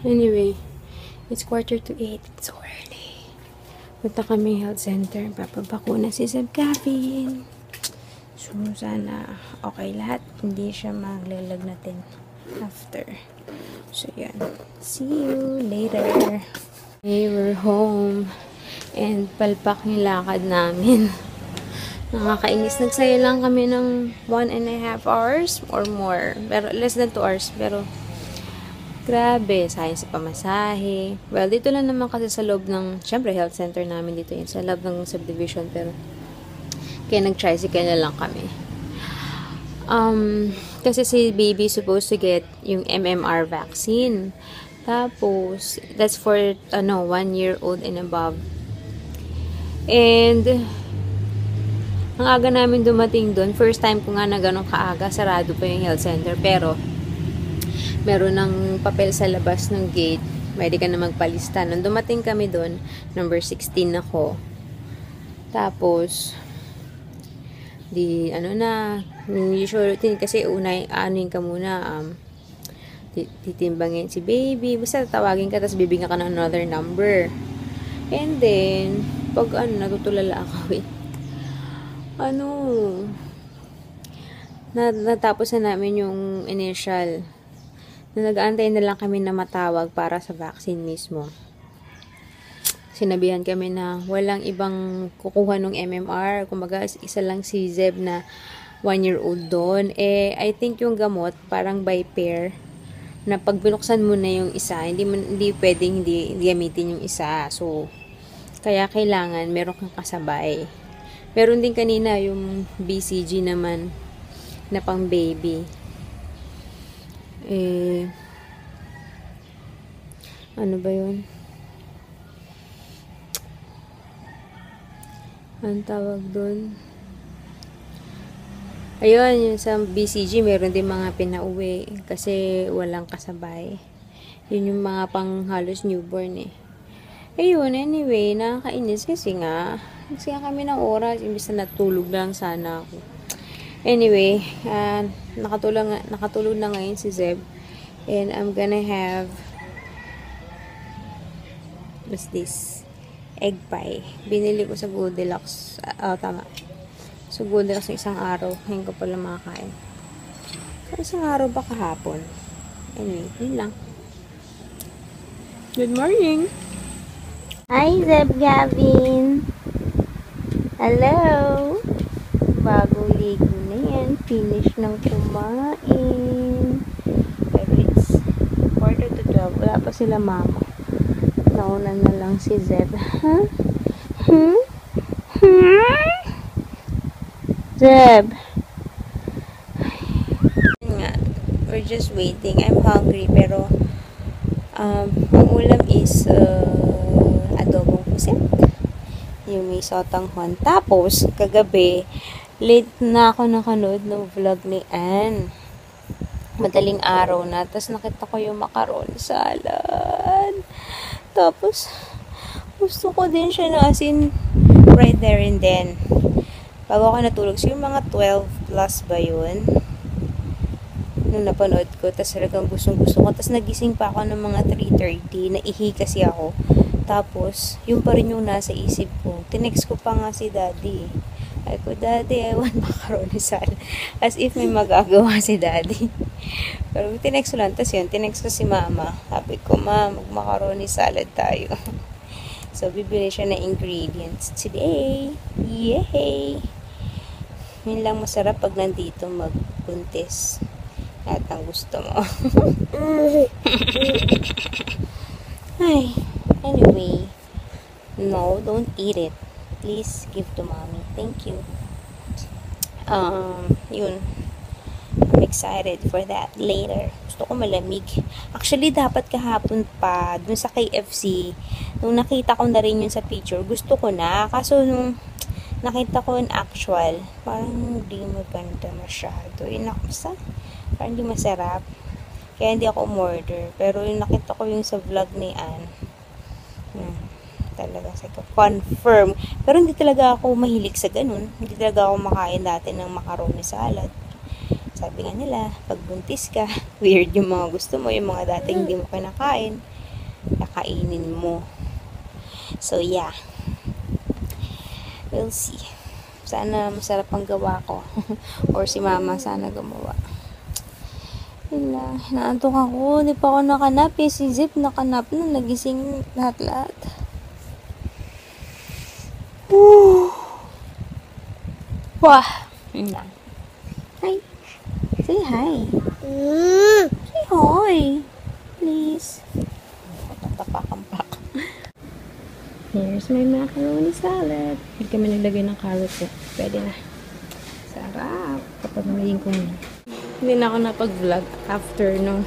Anyway, it's 7:45. It's so early. Punta kami health center. Papabakuna si Seb Gavin. So, sana okay lahat. Hindi siya maglalagnatin after. So, yan. See you later. Okay, we're home. And palpak yung lakad namin. Nakakainis. Nagsaya lang kami ng 1.5 hours or more. Pero less than 2 hours. Pero grabe, sayang sa pamasahe. Well, dito lang naman kasi sa loob ng, syempre, health center namin dito yun. Sa loob ng subdivision. Pero, kaya nag-tricycle na lang kami. Kasi si baby supposed to get yung MMR vaccine. Tapos, that's for, 1-year-old and above. And, ang aga namin dumating doon. First time ko nga na ganun kaaga. Sarado pa yung health center. Pero, meron ng papel sa labas ng gate. Pwede ka na magpalista. Nung dumating kami doon, number 16 ako. Tapos, usually, kasi anuin ka muna, titimbangin si baby. Basta tawagin ka, tapos bibigyan ka ng another number. And then, pag natutulala ako natapos na namin yung initial. Nag-aantay na lang kami na matawag para sa vaccine mismo. Sinabihan kami na walang ibang kukuha ng MMR. Kumbaga, isa lang si Zeb na 1-year-old doon. I think yung gamot, parang by pair, na pag binuksan mo na yung isa, hindi pwedeng hindi gamitin yung isa. So, kaya kailangan meron kang kasabay. Meron din kanina yung BCG naman na pang baby. Ano ba yun? Ang tawag doon? Ayun, yung sa BCG, meron din mga pinauwi kasi walang kasabay. Yun yung mga pang halos newborn Ayun, anyway, nakakainis kasi nga kami ng oras, imbis na natulog lang sana ako. Anyway, nakatulog na ngayon si Zeb. And I'm gonna have, what's this? Egg pie. Binili ko sa Goldilocks. Tama. Sa Goldilocks ng isang araw. Ngayon ko pala makakain. Isang araw ba kahapon? Anyway, yun lang. Good morning! Hi, Zeb Gavin! Hello! Bagong ligo na yan. Finish ng kumain. Pero it's 11:45. Wala pa sila mama. Nauna na lang si Zeb. Huh? Zeb! We're just waiting. I'm hungry pero ang ulam is adobong pusit. Yung may sotanghon. Tapos, kagabi, late na ako nakanood ng vlog ni Ann. Madaling araw na. Tapos nakita ko yung macaroni salad. Tapos, gusto ko din siya na as in right there and then. Bago ako natulog. So, yung mga 12 plus ba yun? Nung napanood ko. Tapos talagang gusto ko. Tapos nagising pa ako ng mga 3:30. Naihi kasi ako. Tapos, yun pa rin yung nasa isip ko. Tinext ko pa nga si Daddy. Ay ko, Daddy, I want macaroni salad. As if may magagawa si Daddy. Pero tinext ko lang. Tapos yun, tinext ko si Mama. Sabi ko, Ma, mag-macaroni salad tayo. So, bibili siya ng ingredients today. Yay! Yun lang masarap pag nandito magbuntis. At ang gusto mo. Ay. Anyway, no, don't eat it. Please give to Mommy. Thank you. Yun. I'm excited for that later. Gusto ko malamig. Actually, dapat kahapon pa, dun sa KFC, nung nakita ko na rin yun sa picture, gusto ko na. Kaso nung nakita ko in actual, parang hindi maganda masyado. Parang hindi masarap. Kaya hindi ako umorder. Pero yung nakita ko yung sa vlog ni Ann, talaga confirm. Pero hindi talaga ako mahilig sa ganun. Hindi talaga ako makain dati ng macaroni salad. Sabi nga nila, pag buntis ka, weird yung mga gusto mo, yung mga dating hindi mo kinakain. kakainin mo. So, yeah. We'll see. Sana masarap ang gawa ko. Or si mama sana gumawa. Wala. Naantok ako. Di pa ako nakanap eh. Si Zip nakanap na. Nagising lahat-lahat. Wah. Yun lang. Hi. Say hi. Say hi. Please. Tapak-tapak. Here's my macaroni salad. Hindi kami naglagay ng carrot ko. Pwede na. Sarap. Kapag naging ko muna. Hindi na ako napag-vlog after ng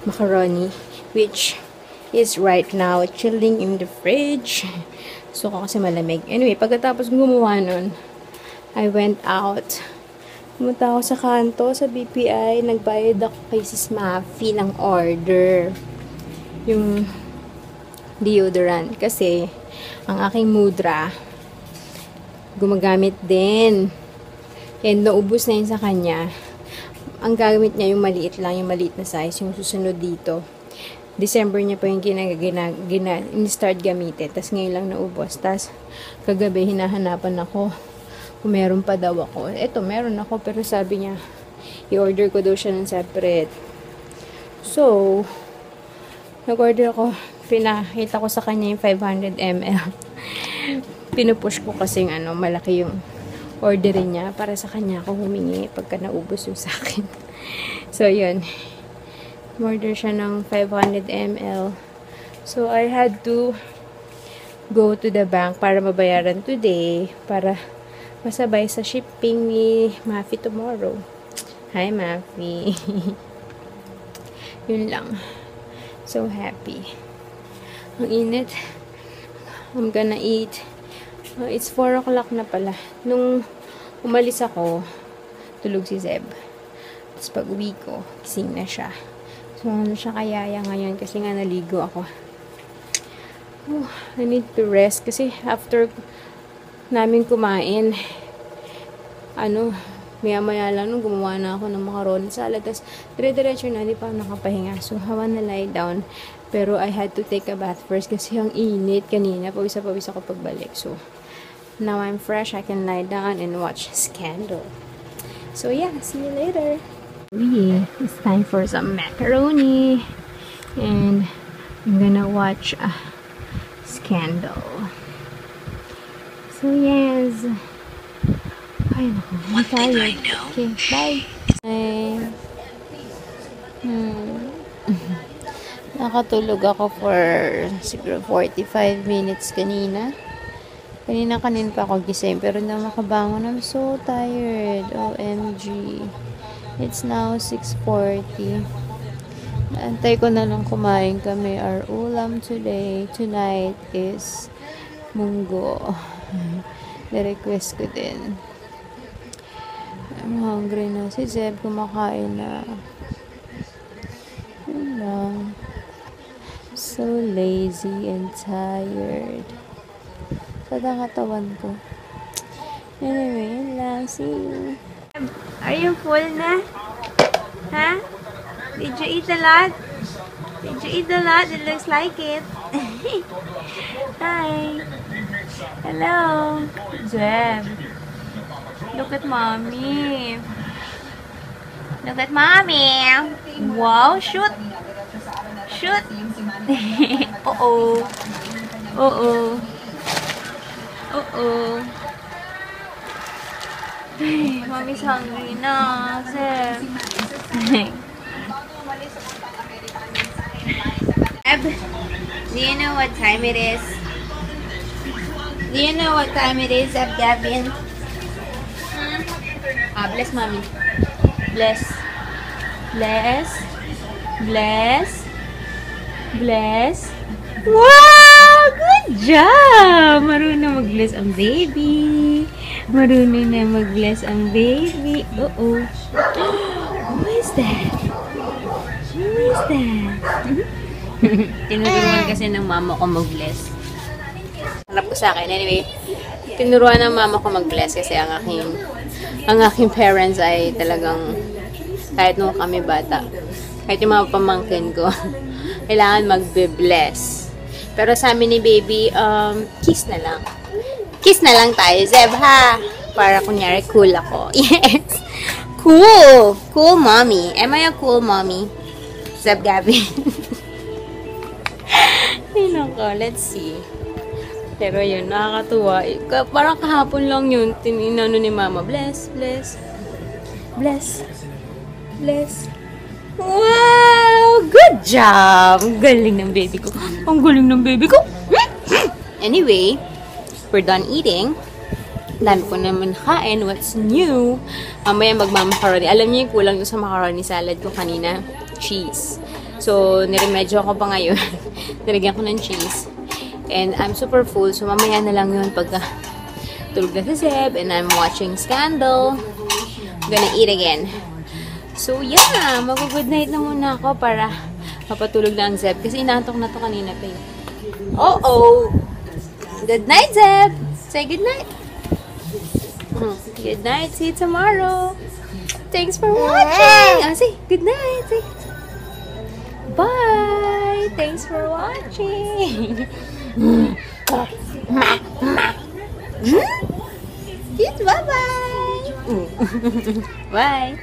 macaroni. Which is right now chilling in the fridge. So, kasi malamig. Anyway, pagkatapos gumawa nun, I went out. Pumunta ako sa kanto, sa BPI. Nagbayad ako kay Sis Mafi ng order. Yung deodorant. Kasi, ang aking mudra, gumagamit din. And naubos na yun sa kanya. Ang gagamit niya yung maliit lang, yung maliit na size, yung susunod dito. December niya pa yung in-start gamitin. Tapos ngayon lang naubos. Tapos kagabi hinahanapan ako kung meron pa daw ako. Eto, meron ako. Pero sabi niya, i-order ko daw siya ng separate. So, nag-order ako. Pinakita ko sa kanya yung 500 ml. Pinupush ko kasi malaki yung orderin niya para sa kanya ako humingi pagka naubos yung sa akin. So, yun. Order siya ng 500 ml. So, I had to go to the bank para mabayaran today para masabay sa shipping ni Mafi tomorrow. Hi, Mafi. Yun lang. So happy. Ang init. I'm gonna eat. It's 4 o'clock na pala. Nung umalis ako, tulog si Zeb. Tapos pag uwi ko, gising na siya. So, siya kayaya ngayon kasi nga naligo ako. I need to rest kasi after namin kumain, maya-maya lang nung gumawa na ako ng macaroni salad. Tapos, dire-diretso na, di pa nakapahinga. So, hawa na lie down. Pero, I had to take a bath first kasi ang init kanina. Pawis ako pagbalik. So, now I'm fresh. I can lie down and watch Scandal. So, yeah. See you later. It's time for some macaroni. And, I'm gonna watch Scandal. So, yes. Ay, naku. I'm tired. Okay, bye. Nakatulog ako for siguro 45 minutes kanina. Kanina pa ako gising pero hindi makabangon. I'm so tired. OMG. It's now 6:40. Naantay ko na lang kumain kami. Our ulam tonight is munggo. Na-request ko din. I'm hungry na. Si Zeb kumakain na. Yun lang. So lazy and tired. Sada katawan ko. Anyway, yun lang. See you. Are you full na? Huh? Did you eat a lot? Did you eat a lot? It looks like it. Hi. Hello. Zeb. Look at mommy. Look at mommy. Wow, shoot. Shoot. Uh-oh. Uh-oh. Uh-oh. Mommy's hungry na. Zeb. Do you know what time it is? Do you know what time it is, Gavin? Bless mommy. Bless. Bless. Bless. Bless. Wow! Good job! Marunong mag-bless ang baby. Marunong na mag-bless ang baby. Uh-oh. Who is that? Who is that? Tinuruan kasi ng mama ko mag-bless. Harap ko sa akin. Anyway, tinuruan ng mama ko mag-bless kasi ang aking parents ay talagang kahit nung kami bata, kahit yung mga pamangkin ko, kailangan magbe-bless. Pero sa amin ni baby, kiss na lang. Kiss na lang tayo, Zeb, ha? Para kunyari cool ako. Yes! Cool! Cool mommy. Am I a cool mommy? Zeb Gabby. Ay, nako. Let's see. Pero yun, nakakatuwa. Parang kahapon lang yun. Tinino ni mama. Bless, bless. Bless. Bless. Wow! Good job! Galing ng baby ko. Ang galing ng baby ko. Anyway, we're done eating. Dami ko naman kain. What's new? Mamaya magmamacaroni. Alam niyo yung kulang sa macaroni salad ko kanina? Cheese. So, niremedyo ako pa ngayon. Nilagyan ko ng cheese. And I'm super full. So, mamaya na lang yun pagka tulog na si Zeb. And I'm watching Scandal. I'm gonna eat again. So, yeah. Mag-good night na muna ako para mapatulog na ang Zeb. Kasi inaantok na to kanina pa yun. Oh! Good night, Zeb! Say good night. Good night. See you tomorrow. Thanks for watching. Say good night. Say bye. Thanks for watching. Bye-bye. Bye.